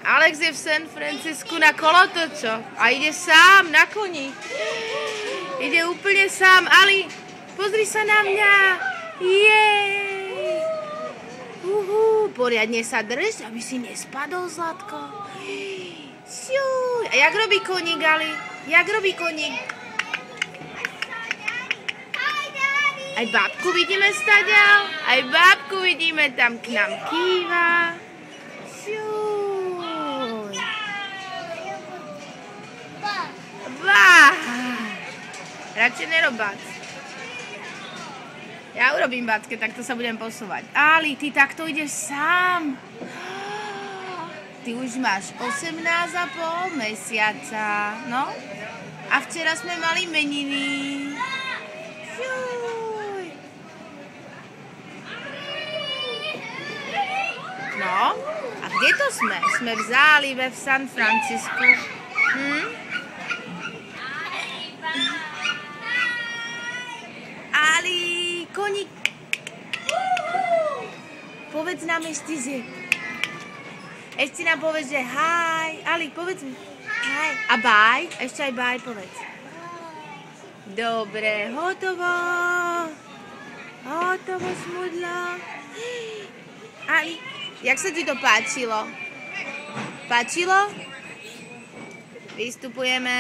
Alex je v San Francisku na kolotočoch a ide sám na koni. Ide úplne sám. Ali, pozri sa na mňa. Jej. Poriadne sa drž, aby si nespadol, Zlatko. Šuj. A jak robí koník, Ali? Jak robí koník? Aj babku vidíme stadiaľ. Aj babku vidíme, tam k nám kýva. Radšej nerob bac. Ja urobím backe, takto sa budem posúvať. Ali, ty takto ideš sám. Ty už máš 18,5 mesiaca, no? A včera sme mali meniny. Juj. No, a kde to sme? Sme v zálive v San Francisku. Ali, koník. Povedz nám ešte, že... Ešte nám povedz, že hi. Ali, povedz mi. Hi. A bye? Ešte aj bye povedz. Dobre, hotovo. Hotovo, smudlo. Ali, jak sa ti to páčilo? Páčilo? Vystupujeme.